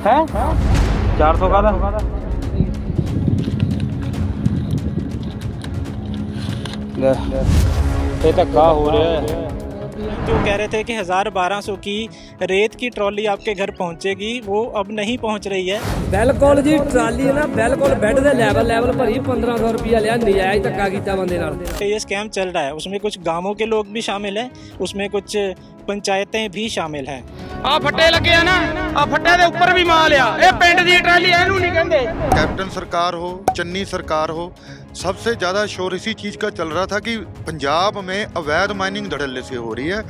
है 400 का था। ये धक्का हो रहा है। जो कह रहे थे कि 1000-1200 की रेत की ट्रॉली आपके घर पहुंचेगी, वो अब नहीं पहुंच रही है। बिल्कुल जी, ट्राली ना बिल्कुल बेड दे लेवल भरी 1500 रुपया लिया, नजायज धक्का कीता बंदे नाल। ये स्कैम चल रहा है, उसमें कुछ गांवों के लोग भी शामिल हैं, उसमें कुछ पंचायतें भी शामिल हैं। ਆ ਫੱਟੇ ਲੱਗੇ ਆ ਨਾ, ਆ ਫੱਟੇ ਦੇ ਉੱਪਰ ਵੀ ਮਾਲ ਆ। ਇਹ ਪਿੰਡ ਦੀ ਟਰਾਲੀ ਇਹਨੂੰ ਨਹੀਂ ਕਹਿੰਦੇ। कैप्टन सरकार हो, चन्नी सरकार हो, सबसे ज्यादा शोर इसी चीज का चल रहा था कि पंजाब में अवैध माइनिंग धड़ल्ले से हो रही है।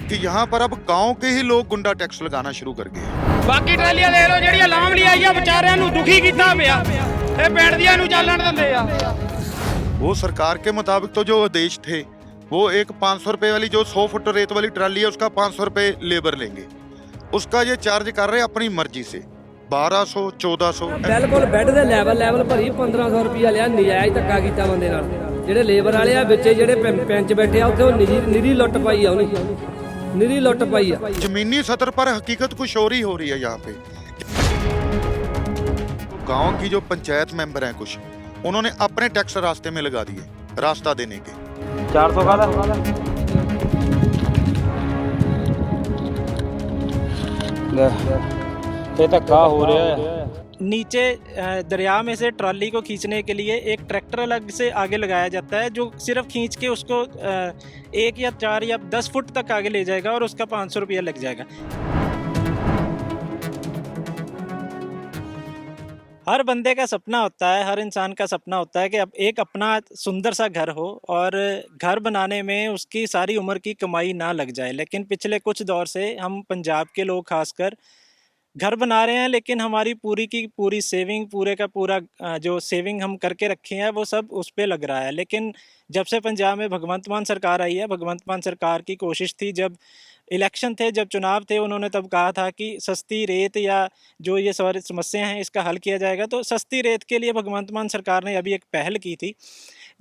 कि यहाँ पर अब गांव के ही लोग गुंडा टैक्स लगाना शुरू कर गए हैं। ਬਾਕੀ ਟਰਾਲੀਆਂ ਦੇਖ ਲਓ ਜਿਹੜੀਆਂ ਲਾਮ ਲਈ ਆਈਆਂ, ਵਿਚਾਰਿਆਂ ਨੂੰ ਦੁਖੀ ਕੀਤਾ ਪਿਆ। ਇਹ ਪਿੰਡ ਦੀਆਂ ਨੂੰ ਚੱਲਣ ਦਿੰਦੇ ਆ। वो सरकार के मुताबिक तो जो आदेश थे वो एक 500 रुपए वाली जो 100 फुट रेत वाली ट्राली है उसका 500 रुपए लेबर लेंगे, उसका ये चार्ज कर रहे अपनी मर्जी से 1200 1400। ਬਿਲकुल ਬੈੱਡ ਦੇ ਲੈਵਲ ਭਰੀ 1500 ਰੁਪਇਆ ਲਿਆ, ਨਜਾਇਜ਼ ਧੱਕਾ ਕੀਤਾ ਬੰਦੇ ਨਾਲ। ਜਿਹੜੇ ਲੇਬਰ ਵਾਲੇ ਆ ਵਿੱਚ ਜਿਹੜੇ ਪੈਂਚ ਬੈਠੇ ਆ, ਉੱਥੇ ਉਹ ਨਿਰੀ ਲੁੱਟ ਪਾਈ ਆ, ਉਹਨੇ ਨਿਰੀ ਲੁੱਟ ਪਾਈ ਆ। जमीनी सतर पर हकीकत कुछ और ही हो रही है यहाँ पे। गांव की जो पंचायत मेंबर हैं कुछ, उन्होंने अपने टैक्स रास्ते में लगा दिए, रास्ता देने के। 400 का था। ये धक्का हो रहा है। नीचे दरिया में से ट्रॉली को खींचने के लिए एक ट्रैक्टर अलग से आगे लगाया जाता है, जो सिर्फ खींच के उसको 1 या 4 या 10 फुट तक आगे ले जाएगा और उसका 500 रुपया लग जाएगा। हर बंदे का सपना होता है, हर इंसान का सपना होता है कि अब एक अपना सुंदर सा घर हो और घर बनाने में उसकी सारी उम्र की कमाई ना लग जाए। लेकिन पिछले कुछ दौर से हम पंजाब के लोग खासकर घर बना रहे हैं, लेकिन हमारी पूरी की पूरी सेविंग, पूरे का पूरा जो सेविंग हम करके रखे हैं वो सब उस पे लग रहा है। लेकिन जब से पंजाब में भगवंत मान सरकार आई है, भगवंत मान सरकार की कोशिश थी, जब इलेक्शन थे, जब चुनाव थे, उन्होंने तब कहा था कि सस्ती रेत या जो ये सारी समस्या हैं इसका हल किया जाएगा। तो सस्ती रेत के लिए भगवंत मान सरकार ने अभी एक पहल की थी,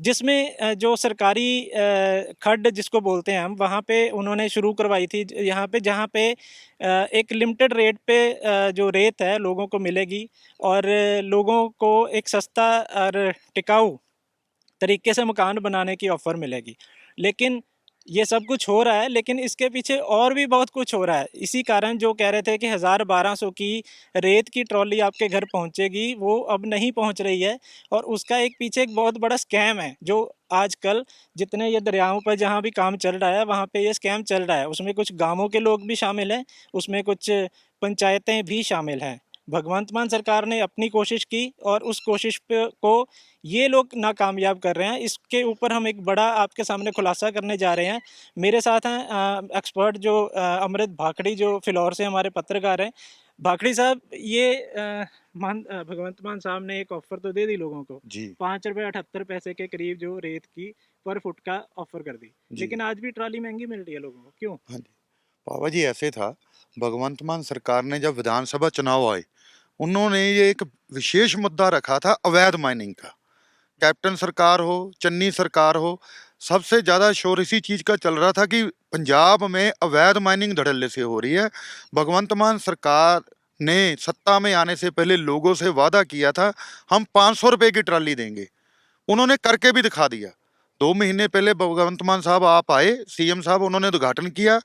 जिसमें जो सरकारी खड्ड जिसको बोलते हैं हम, वहाँ पे उन्होंने शुरू करवाई थी यहाँ पे, जहाँ पे एक लिमिटेड रेट पे जो रेत है लोगों को मिलेगी और लोगों को एक सस्ता और टिकाऊ तरीके से मकान बनाने की ऑफ़र मिलेगी। लेकिन ये सब कुछ हो रहा है, लेकिन इसके पीछे और भी बहुत कुछ हो रहा है। इसी कारण जो कह रहे थे कि 1000-1200 की रेत की ट्रॉली आपके घर पहुंचेगी, वो अब नहीं पहुंच रही है। और उसका एक पीछे एक बहुत बड़ा स्कैम है, जो आजकल जितने ये दरियाओं पर जहाँ भी काम चल रहा है वहाँ पे ये स्कैम चल रहा है। उसमें कुछ गाँवों के लोग भी शामिल हैं, उसमें कुछ पंचायतें भी शामिल हैं। भगवंत मान सरकार ने अपनी कोशिश की और उस कोशिश पे को ये लोग नाकामयाब कर रहे हैं। इसके ऊपर हम एक बड़ा आपके सामने खुलासा करने जा रहे हैं। मेरे साथ हैं एक्सपर्ट जो अमृत भाखड़ी, जो फिलौर से हमारे पत्रकार हैं। भाखड़ी साहब, ये भगवंत मान साहब ने एक ऑफ़र तो दे दी लोगों को जी 5 रुपये 78 पैसे के करीब जो रेत की पर फुट का ऑफ़र कर दी, लेकिन आज भी ट्रॉली महंगी मिल रही है लोगों को, क्यों? हाँ जी, बाबा जी ऐसे था, भगवंत मान सरकार ने जब विधानसभा चुनाव आए, उन्होंने ये एक विशेष मुद्दा रखा था अवैध माइनिंग का। कैप्टन सरकार हो, चन्नी सरकार हो, सबसे ज्यादा शोर इसी चीज का चल रहा था कि पंजाब में अवैध माइनिंग धड़ल्ले से हो रही है। भगवंत मान सरकार ने सत्ता में आने से पहले लोगों से वादा किया था हम 500 रुपए की ट्राली देंगे, उन्होंने करके भी दिखा दिया। 2 महीने पहले भगवंत मान साहब आप आए, सीएम साहब, उन्होंने उद्घाटन किया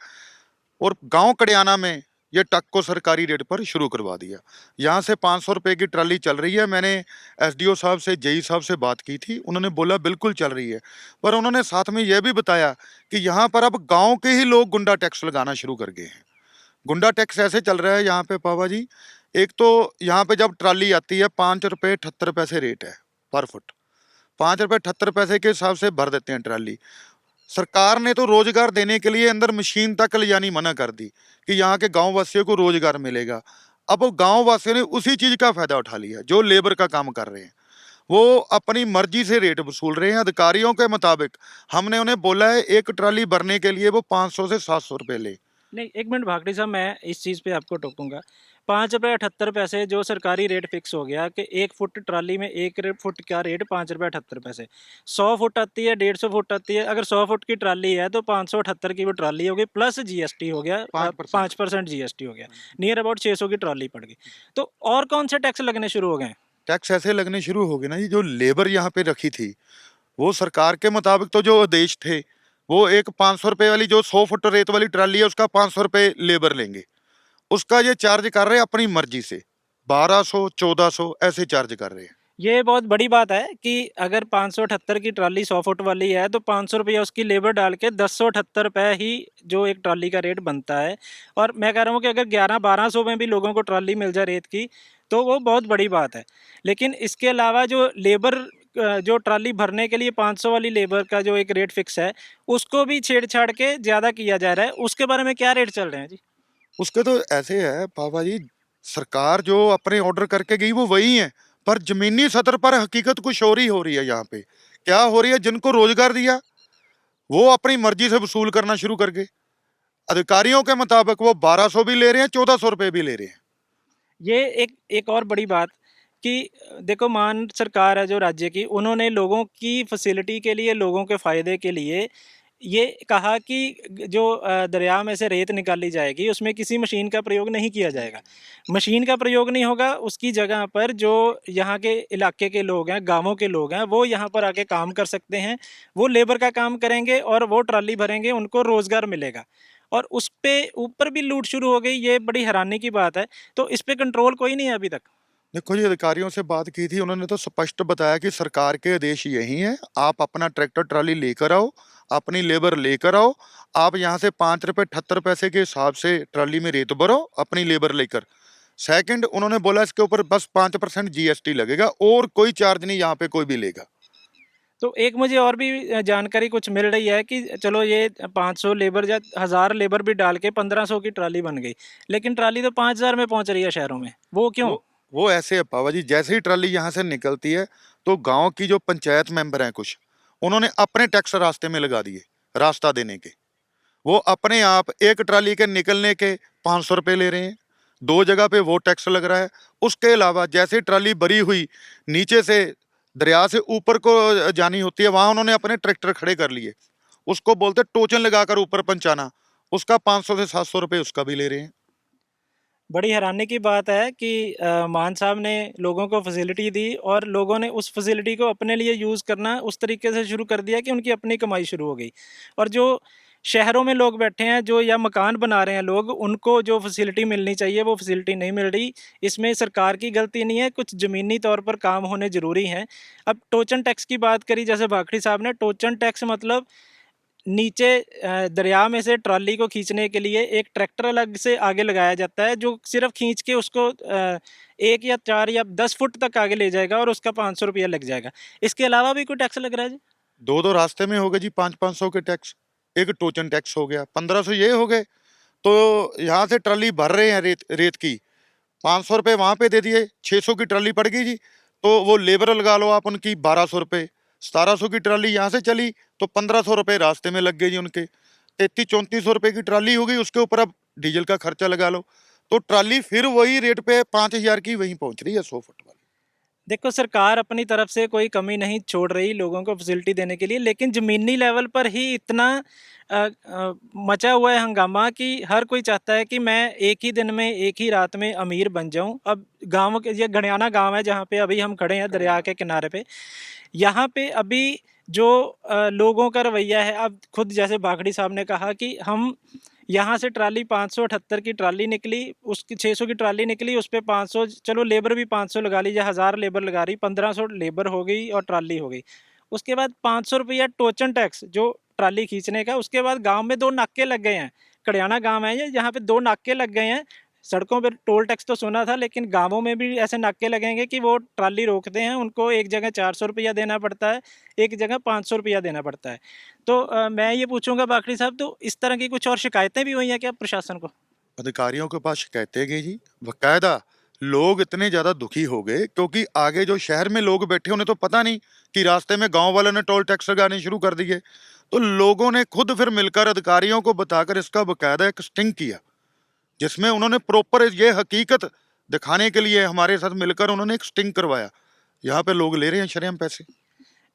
और गांव कड़ियाना में ये ट्रक को सरकारी रेट पर शुरू करवा दिया। यहाँ से 500 रुपए की ट्राली चल रही है। मैंने एसडीओ साहब से, जेई साहब से बात की थी, उन्होंने बोला बिल्कुल चल रही है, पर उन्होंने साथ में यह भी बताया कि यहाँ पर अब गांव के ही लोग गुंडा टैक्स लगाना शुरू कर गए हैं। गुंडा टैक्स ऐसे चल रहा है यहाँ पे पावा जी, एक तो यहाँ पे जब ट्राली आती है 5 रुपये 78 पैसे रेट है पर फुट, 5 रुपये 78 पैसे के हिसाब से भर देते हैं ट्राली। सरकार ने तो रोजगार देने के लिए अंदर मशीन तक ले जानी मना कर दी कि यहाँ के गांव वासियों को रोजगार मिलेगा। अब वो गांव वासियों ने उसी चीज का फायदा उठा लिया, जो लेबर का काम कर रहे हैं वो अपनी मर्जी से रेट वसूल रहे हैं। अधिकारियों के मुताबिक हमने उन्हें बोला है एक ट्राली भरने के लिए वो 500 से 700 रुपये ले, नहीं, 1 मिनट भागड़ी साहब, मैं इस चीज़ पे आपको टोकूँगा। ₹5.78 जो सरकारी रेट फिक्स हो गया कि 1 फुट ट्राली में 1 फुट का रेट ₹5.78। 100 फुट आती है, 150 फुट आती है। अगर 100 फुट की ट्राली है तो 578 की वो ट्राली हो गई, प्लस जीएसटी हो गया, 5%। 5% जीएसटी हो गया। नियर अबाउट 600 की ट्राली पड़ गई। तो और कौन से टैक्स लगने शुरू हो गए हैं? टैक्स ऐसे लगने शुरू हो गए ना जी, जो लेबर यहाँ पे रखी थी, वो सरकार के मुताबिक तो जो आदेश थे, वो एक 500 रुपए वाली जो 100 फुट रेत वाली ट्राली है, उसका 500 रुपए लेबर लेंगे। उसका ये चार्ज कर रहे हैं अपनी मर्जी से, 1200 1400 ऐसे चार्ज कर रहे हैं। ये बहुत बड़ी बात है कि अगर 578 की ट्राली 100 फुट वाली है तो 500 रुपया उसकी लेबर डाल के 1078 रुपये ही जो एक ट्राली का रेट बनता है। और मैं कह रहा हूँ कि अगर 1100-1200 में भी लोगों को ट्राली मिल जाए रेत की तो वो बहुत बड़ी बात है। लेकिन इसके अलावा जो लेबर जो ट्राली भरने के लिए 500 वाली लेबर का जो एक रेट फिक्स है, उसको भी छेड़छाड़ के ज़्यादा किया जा रहा है। उसके बारे में क्या रेट चल रहे हैं जी? उसके तो ऐसे है पापा जी, सरकार जो अपने ऑर्डर करके गई वो वही है, पर जमीनी सतर पर हकीकत कुछ और ही हो रही है। यहाँ पे क्या हो रही है, जिनको रोजगार दिया वो अपनी मर्जी से वसूल करना शुरू कर गए। अधिकारियों के मुताबिक वो 1200 भी ले रहे हैं, 1400 रुपए भी ले रहे हैं। ये एक और बड़ी बात कि देखो, मान सरकार है जो राज्य की, उन्होंने लोगों की फैसिलिटी के लिए, लोगों के फ़ायदे के लिए ये कहा कि जो दरिया में से रेत निकाली जाएगी उसमें किसी मशीन का प्रयोग नहीं किया जाएगा। मशीन का प्रयोग नहीं होगा, उसकी जगह पर जो यहाँ के इलाके के लोग हैं, गाँवों के लोग हैं, वो यहाँ पर आके काम कर सकते हैं। वो लेबर का काम करेंगे और वो ट्राली भरेंगे, उनको रोज़गार मिलेगा। और उस पे ऊपर भी लूट शुरू हो गई, ये बड़ी हैरानी की बात है। तो इस पे कंट्रोल कोई नहीं है अभी तक। देखो जी, अधिकारियों से बात की थी, उन्होंने तो स्पष्ट बताया कि सरकार के आदेश यही हैं, आप अपना ट्रैक्टर ट्राली लेकर आओ, अपनी लेबर लेकर आओ, आप यहाँ से 5 रुपए 78 पैसे के हिसाब से ट्राली में रेत भरो अपनी लेबर लेकर। सेकंड, उन्होंने बोला इसके ऊपर बस 5% जीएसटी लगेगा और कोई चार्ज नहीं यहाँ पे कोई भी लेगा। तो एक मुझे और भी जानकारी कुछ मिल रही है कि चलो ये 500 लेबर या 1000 लेबर भी डाल के 1500 की ट्राली बन गई, लेकिन ट्राली तो 5000 में पहुंच रही है शहरों में। वो क्यों? वो ऐसे है पावा जी, जैसे ही ट्राली यहाँ से निकलती है तो गांव की जो पंचायत मेंबर हैं कुछ, उन्होंने अपने टैक्स रास्ते में लगा दिए, रास्ता देने के। वो अपने आप एक ट्राली के निकलने के 500 रुपए ले रहे हैं, 2 जगह पे वो टैक्स लग रहा है। उसके अलावा जैसे ट्राली भरी हुई नीचे से दरिया से ऊपर को जानी होती है, वहां उन्होंने अपने ट्रैक्टर खड़े कर लिए, उसको बोलते टोचन लगाकर ऊपर पहुंचाना, उसका 500 से 700 रुपए उसका भी ले रहे हैं। बड़ी हैरानी की बात है कि मान साहब ने लोगों को फैसिलिटी दी और लोगों ने उस फैसिलिटी को अपने लिए यूज़ करना उस तरीके से शुरू कर दिया कि उनकी अपनी कमाई शुरू हो गई। और जो शहरों में लोग बैठे हैं, जो या मकान बना रहे हैं लोग, उनको जो फैसिलिटी मिलनी चाहिए वो फैसिलिटी नहीं मिल रही। इसमें सरकार की गलती नहीं है, कुछ ज़मीनी तौर पर काम होने ज़रूरी हैं। अब टोचन टैक्स की बात करी जैसे भाखड़ी साहब ने, टोचन टैक्स मतलब नीचे दरिया में से ट्रॉली को खींचने के लिए एक ट्रैक्टर अलग से आगे लगाया जाता है जो सिर्फ खींच के उसको 1 या 4 या 10 फुट तक आगे ले जाएगा और उसका 500 रुपया लग जाएगा। इसके अलावा भी कोई टैक्स लग रहा है जी? दो रास्ते में हो गए जी, 500 के टैक्स। एक टोचन टैक्स हो गया, 1500 ये हो गए। तो यहाँ से ट्राली भर रहे हैं रेत की, 500 रुपए वहां पे दे दिए, 600 की ट्राली पड़ गई जी। तो वो लेबर लगा लो आप उनकी 1200 रुपए, 1700 की ट्राली यहाँ से चली तो 1500 रुपए रास्ते में लग गए जी उनके। 3300-3400 रुपए की ट्राली हो गई, उसके ऊपर अब डीजल का खर्चा लगा लो, तो ट्राली फिर वही रेट पे 5000 की वहीं पहुंच रही है 100 फुट वाली। देखो, सरकार अपनी तरफ से कोई कमी नहीं छोड़ रही लोगों को फैसिलिटी देने के लिए, लेकिन ज़मीनी लेवल पर ही इतना मचा हुआ है हंगामा कि हर कोई चाहता है कि मैं एक ही दिन में, एक ही रात में अमीर बन जाऊं। अब गांव के, ये गणियाना गांव है जहां पे अभी हम खड़े हैं दरिया के किनारे पे, यहाँ पे अभी जो लोगों का रवैया है, अब खुद जैसे भाखड़ी साहब ने कहा कि हम यहाँ से ट्राली 578 की ट्राली निकली, उसकी 600 की ट्राली निकली, उस पर 500, चलो लेबर भी 500 लगा लीजिए, 1000 लेबर लगा रही, 1500 लेबर हो गई और ट्राली हो गई। उसके बाद 500 रुपया टोचन टैक्स जो ट्राली खींचने का। उसके बाद गांव में 2 नाके लग गए हैं, कड़ियाना गांव है ये, यहाँ पे 2 नाके लग गए हैं। सड़कों पर टोल टैक्स तो सुना था, लेकिन गांवों में भी ऐसे नाके लगेंगे कि वो ट्राली रोकते हैं, उनको एक जगह 400 रुपया देना पड़ता है, एक जगह 500 रुपया देना पड़ता है। तो मैं ये पूछूंगा बाखड़ी साहब, तो इस तरह की कुछ और शिकायतें भी हुई हैं क्या प्रशासन को? अधिकारियों के पास शिकायतें गई जी, बकायदा लोग इतने ज्यादा दुखी हो गए क्योंकि आगे जो शहर में लोग बैठे उन्हें तो पता नहीं कि रास्ते में गांव वालों ने टोल टैक्स लगाने शुरू कर दिए। तो लोगों ने खुद फिर मिलकर अधिकारियों को बताकर इसका बकायदा एक स्टिंग किया, जिसमें उन्होंने प्रॉपर ये हकीकत दिखाने के लिए हमारे साथ मिलकर उन्होंने एक स्टिंग करवाया। यहाँ पे लोग ले रहे हैं शरेआम पैसे।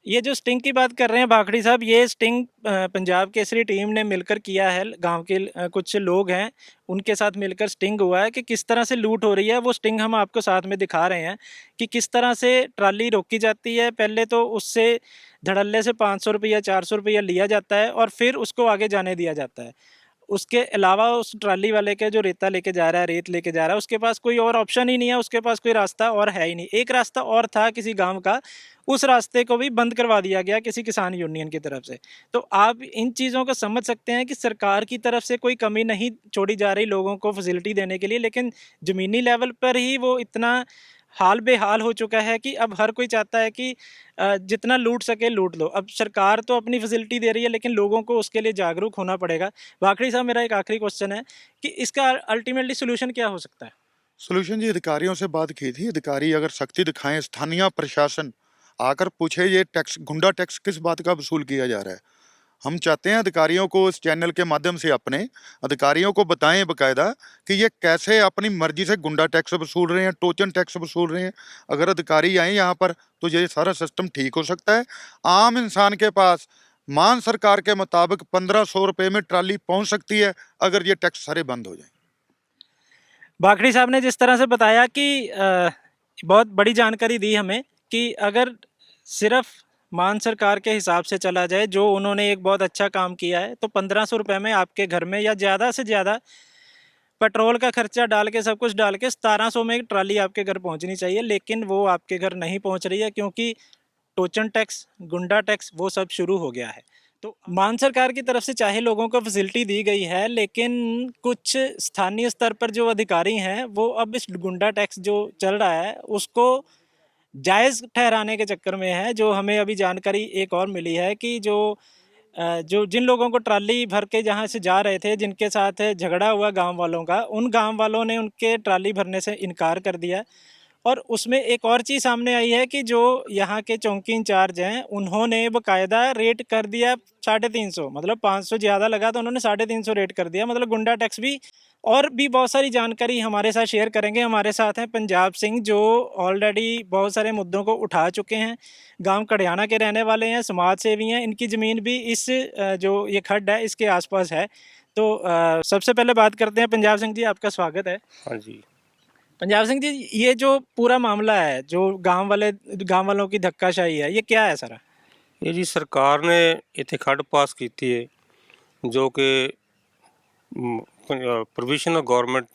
ये जो स्टिंग की बात कर रहे हैं भाखड़ी साहब, ये स्टिंग पंजाब केसरी टीम ने मिलकर किया है। गांव के कुछ लोग हैं, उनके साथ मिलकर स्टिंग हुआ है कि किस तरह से लूट हो रही है। वो स्टिंग हम आपको साथ में दिखा रहे हैं कि किस तरह से ट्राली रोकी जाती है। पहले तो उससे धड़ल्ले से 500 रुपया 400 रुपया लिया जाता है और फिर उसको आगे जाने दिया जाता है। उसके अलावा उस ट्राली वाले के जो रेता लेके जा रहा है, रेत लेके जा रहा है, उसके पास कोई और ऑप्शन ही नहीं है, उसके पास कोई रास्ता और है ही नहीं। एक रास्ता और था किसी गांव का, उस रास्ते को भी बंद करवा दिया गया किसी किसान यूनियन की तरफ से। तो आप इन चीज़ों को समझ सकते हैं कि सरकार की तरफ से कोई कमी नहीं छोड़ी जा रही लोगों को फैसिलिटी देने के लिए, लेकिन ज़मीनी लेवल पर ही वो इतना हाल बेहाल हो चुका है कि अब हर कोई चाहता है कि जितना लूट सके लूट लो। अब सरकार तो अपनी फैसिलिटी दे रही है, लेकिन लोगों को उसके लिए जागरूक होना पड़ेगा। भाखड़ी साहब, मेरा एक आखिरी क्वेश्चन है कि इसका अल्टीमेटली सोल्यूशन क्या हो सकता है? सोल्यूशन जी, अधिकारियों से बात की थी, अधिकारी अगर सख्ती दिखाएं, स्थानीय प्रशासन आकर पूछे ये टैक्स, गुंडा टैक्स किस बात का वसूल किया जा रहा है। हम चाहते हैं अधिकारियों को इस चैनल के माध्यम से अपने अधिकारियों को बताएं बकायदा कि ये कैसे अपनी मर्जी से गुंडा टैक्स वसूल रहे हैं, टोचन टैक्स वसूल रहे हैं। अगर अधिकारी आए यहाँ पर तो ये सारा सिस्टम ठीक हो सकता है। आम इंसान के पास मान सरकार के मुताबिक 1500 रुपये में ट्राली पहुँच सकती है अगर ये टैक्स सारे बंद हो जाए। भाखड़ी साहब ने जिस तरह से बताया कि बहुत बड़ी जानकारी दी हमें कि अगर सिर्फ मान सरकार के हिसाब से चला जाए, जो उन्होंने एक बहुत अच्छा काम किया है, तो 1500 रुपये में आपके घर में, या ज़्यादा से ज़्यादा पेट्रोल का खर्चा डाल के, सब कुछ डाल के 1700 में एक ट्राली आपके घर पहुंचनी चाहिए। लेकिन वो आपके घर नहीं पहुंच रही है क्योंकि टोचन टैक्स, गुंडा टैक्स, वो सब शुरू हो गया है। तो मान सरकार की तरफ से चाहे लोगों को फैसिलिटी दी गई है, लेकिन कुछ स्थानीय स्तर पर जो अधिकारी हैं वो अब इस गुंडा टैक्स जो चल रहा है उसको जायज़ ठहराने के चक्कर में है। जो हमें अभी जानकारी एक और मिली है कि जो जिन लोगों को ट्राली भर के जहाँ से जा रहे थे, जिनके साथ झगड़ा हुआ गांव वालों का, उन गांव वालों ने उनके ट्राली भरने से इनकार कर दिया। और उसमें एक और चीज़ सामने आई है कि जो यहाँ के चौकी इंचार्ज हैं, उन्होंने बकायदा रेट कर दिया 350, मतलब 500 ज़्यादा लगा तो उन्होंने 350 रेट कर दिया, मतलब गुंडा टैक्स भी। और भी बहुत सारी जानकारी हमारे साथ शेयर करेंगे। हमारे साथ हैं पंजाब सिंह, जो ऑलरेडी बहुत सारे मुद्दों को उठा चुके हैं, गांव कड़ियाना के रहने वाले हैं, समाज सेवी हैं। इनकी ज़मीन भी इस जो ये खड्ड है इसके आसपास है। तो सबसे पहले बात करते हैं। पंजाब सिंह जी, आपका स्वागत है। हाँ जी। पंजाब सिंह जी, ये जो पूरा मामला है, जो गांव वालों की धक्काशाही है, ये क्या है सारा? ਇਹ ਜੀ ਸਰਕਾਰ ਨੇ ਇੱਥੇ ਖੱਡ ਪਾਸ ਕੀਤੀ ਹੈ ਜੋ ਕਿ ਪ੍ਰੋਵੀਜ਼ਨਲ ਗਵਰਨਮੈਂਟ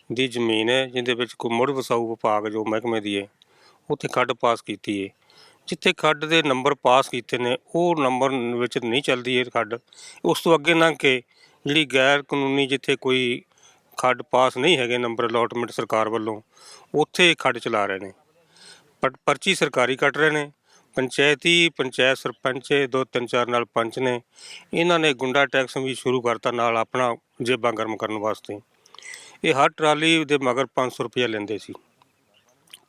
ਦੀ ਜ਼ਮੀਨ ਹੈ, ਜਿਹਦੇ ਵਿੱਚ ਕੋਈ ਮੁੜ ਵਸਾਊ ਵਿਭਾਗ ਜੋ ਮਹਿਕਮੇ ਦੀ ਹੈ ਉੱਥੇ ਖੱਡ ਪਾਸ ਕੀਤੀ ਹੈ। ਜਿੱਥੇ ਖੱਡ ਦੇ ਨੰਬਰ ਪਾਸ ਕੀਤੇ ਨੇ ਉਹ ਨੰਬਰ ਵਿੱਚ ਨਹੀਂ ਚੱਲਦੀ ਇਹ ਖੱਡ। ਉਸ ਤੋਂ ਅੱਗੇ ਲੰਘ ਕੇ ਜਿਹੜੀ ਗੈਰ ਕਾਨੂੰਨੀ ਜਿੱਥੇ ਕੋਈ ਖੱਡ ਪਾਸ ਨਹੀਂ ਹੈਗੇ ਨੰਬਰ ਅਲੋਟਮੈਂਟ ਸਰਕਾਰ ਵੱਲੋਂ, ਉੱਥੇ ਖੱਡ ਚਲਾ ਰਹੇ ਨੇ। ਪਰਚੀ ਸਰਕਾਰੀ ਕੱਟ ਰਹੇ ਨੇ। ਪੰਚਾਇਤ ਸਰਪੰਚ 2-3-4 ਨਾਲ ਪੰਚ ਨੇ, ਇਹਨਾਂ ਨੇ ਗੁੰਡਾ ਟੈਕਸ ਵੀ ਸ਼ੁਰੂ ਕਰਤਾ ਨਾਲ ਆਪਣਾ ਜੇਬਾਂ ਗਰਮ ਕਰਨ ਵਾਸਤੇ। ਇਹ ਹਰ ਟਰਾਲੀ ਦੇ ਮਗਰ 500 ਰੁਪਇਆ ਲੈਂਦੇ ਸੀ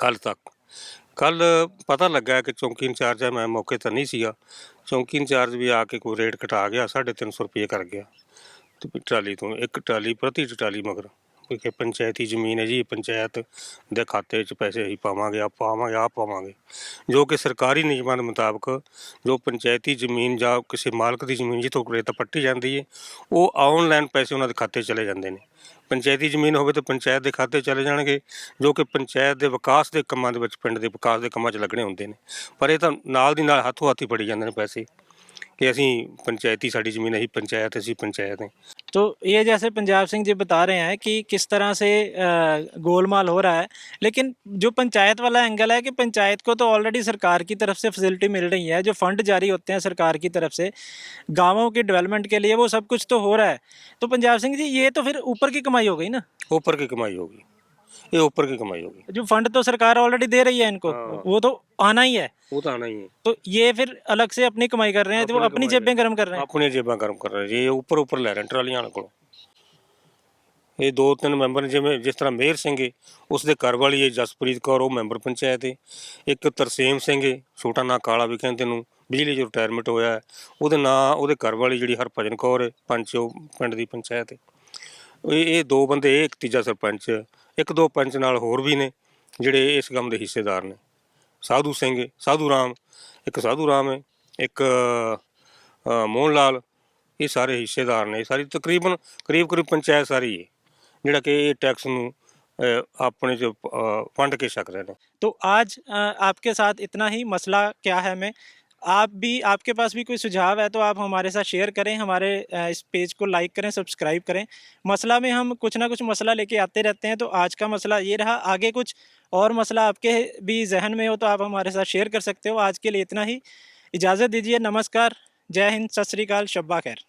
ਕੱਲ੍ਹ ਤੱਕ। ਕੱਲ੍ਹ ਪਤਾ ਲੱਗਾ ਕਿ ਚੌਂਕੀ ਇੰਚਾਰਜ ਹੈ, ਮੈਂ ਮੌਕੇ ਤਾਂ ਨਹੀਂ ਸੀਗਾ, ਚੌਂਕੀ ਇੰਚਾਰਜ ਵੀ ਆ ਕੇ ਕੋਈ ਰੇਟ ਘਟਾ ਗਿਆ, 350 ਰੁਪਏ ਕਰ ਗਿਆ ਤੇ ਟਰਾਲੀ ਤੋਂ, ਇੱਕ ਟਰਾਲੀ ਪ੍ਰਤੀ ਟਰਾਲੀ ਮਗਰ। ਕਿ ਪੰਚਾਇਤੀ ਜ਼ਮੀਨ ਹੈ ਜੀ, ਪੰਚਾਇਤ ਦੇ ਖਾਤੇ 'ਚ ਪੈਸੇ ਅਸੀਂ ਪਾਵਾਂਗੇ, ਆਪ ਪਾਵਾਂਗੇ, ਜੋ ਕਿ ਸਰਕਾਰੀ ਨਿਯਮਾਂ ਦੇ ਮੁਤਾਬਕ ਜੋ ਪੰਚਾਇਤੀ ਜ਼ਮੀਨ ਜਾਂ ਕਿਸੇ ਮਾਲਕ ਦੀ ਜ਼ਮੀਨ ਜਿੱਥੋਂ ਰੇਤ ਪੱਟੀ ਜਾਂਦੀ ਹੈ, ਉਹ ਆਨਲਾਈਨ ਪੈਸੇ ਉਹਨਾਂ ਦੇ ਖਾਤੇ ਚਲੇ ਜਾਂਦੇ ਨੇ। ਪੰਚਾਇਤੀ ਜ਼ਮੀਨ ਹੋਵੇ ਤਾਂ ਪੰਚਾਇਤ ਦੇ ਖਾਤੇ ਚਲੇ ਜਾਣਗੇ, ਜੋ ਕਿ ਪੰਚਾਇਤ ਦੇ ਵਿਕਾਸ ਦੇ ਕੰਮਾਂ ਦੇ ਵਿੱਚ, ਪਿੰਡ ਦੇ ਵਿਕਾਸ ਦੇ ਕੰਮਾਂ 'ਚ ਲੱਗਣੇ ਹੁੰਦੇ ਨੇ। ਪਰ ਇਹ ਤਾਂ ਨਾਲ ਦੀ ਨਾਲ ਹੱਥੋਂ ਹੱਥ ਹੀ ਫੜੀ ਜਾਂਦੇ ਨੇ ਪੈਸੇ कि असी पंचायती, साड़ी ज़मीन असी पंचायत हैं। तो ये जैसे पंजाब सिंह जी बता रहे हैं कि किस तरह से गोलमाल हो रहा है, लेकिन जो पंचायत वाला एंगल है कि पंचायत को तो ऑलरेडी सरकार की तरफ से फैसिलिटी मिल रही है, जो फंड जारी होते हैं सरकार की तरफ से गाँवों की डेवलपमेंट के लिए, वो सब कुछ तो हो रहा है। तो पंजाब सिंह जी, ये तो फिर ऊपर की कमाई हो गई ना? ऊपर की कमाई होगी, ये ऊपर की कमाई होगी। जो फंड तो सरकार ऑलरेडी दे रही है इनको, वो तो आना ही है, वो तो आना ही है। तो ये फिर अलग से अपनी कमाई कर रहे हैं, तो वो अपनी जेबें गर्म कर रहे हैं। अपनी जेबें गर्म कर रहे हैं, ये ऊपर ले रहे हैं ट्रालियां को। ਇਹ 2-3 ਮੈਂਬਰ ਜਿਵੇਂ ਜਿਸ ਤਰ੍ਹਾਂ ਮੇਹਰ ਸਿੰਘ ਹੈ, ਉਸ ਦੇ ਘਰ ਵਾਲੀ ਹੈ ਜਸਪ੍ਰੀਤ ਕੌਰ, ਉਹ ਮੈਂਬਰ ਪੰਚਾਇਤ ਹੈ। ਇੱਕ ਤਰਸੇਮ ਸਿੰਘ ਹੈ, ਛੋਟਾ ਨਾਂ ਕਾਲਾ ਵੀ ਕਹਿੰਦੇ ਨੂੰ, ਬਿਜਲੀ 'ਚੋਂ ਰਿਟਾਇਰਮੈਂਟ ਹੋਇਆ ਹੈ। ਉਹਦੇ ਨਾਂ ਉਹਦੇ ਘਰ ਵਾਲੀ ਜਿਹੜੀ ਹਰਭਜਨ ਕੌਰ ਹੈ, ਪੰਚ, ਉਹ ਪਿੰਡ ਦੀ ਪੰਚਾਇਤ ਹੈ। ਇਹ 2 ਬੰਦੇ, ਇਹ ਇੱਕ ਤੀਜਾ ਸਰਪੰਚ, 1-2 ਪੰਚ ਨਾਲ ਹੋਰ ਵੀ ਨੇ ਜਿਹੜੇ ਇਸ ਕੰਮ ਦੇ ਹਿੱਸੇਦਾਰ ਨੇ। ਸਾਧੂ ਸਿੰਘ, ਸਾਧੂ ਰਾਮ, ਇੱਕ ਸਾਧੂ ਰਾਮ ਹੈ, ਇੱਕ ਮੋਹਨ ਲਾਲ, ਇਹ ਸਾਰੇ ਹਿੱਸੇਦਾਰ ਨੇ। ਸਾਰੀ ਤਕਰੀਬਨ ਕਰੀਬ ਪੰਚਾਇਤ ਸਾਰੀ ਹੈ ਜਿਹੜਾ ਕਿ ਇਹ ਟੈਕਸ ਨੂੰ अपने जो फंड के शक रहे हैं। तो आज आपके साथ इतना ही। मसला क्या है, मैं आप भी, आपके पास भी कोई सुझाव है तो आप हमारे साथ शेयर करें, हमारे इस पेज को लाइक करें, सब्सक्राइब करें। मसला में हम कुछ ना कुछ मसला लेके आते रहते हैं, तो आज का मसला ये रहा। आगे कुछ और मसला आपके भी जहन में हो तो आप हमारे साथ शेयर कर सकते हो। आज के लिए इतना ही, इजाज़त दीजिए। नमस्कार, जय हिंद, सत श्री अकाल, शब्बा खैर।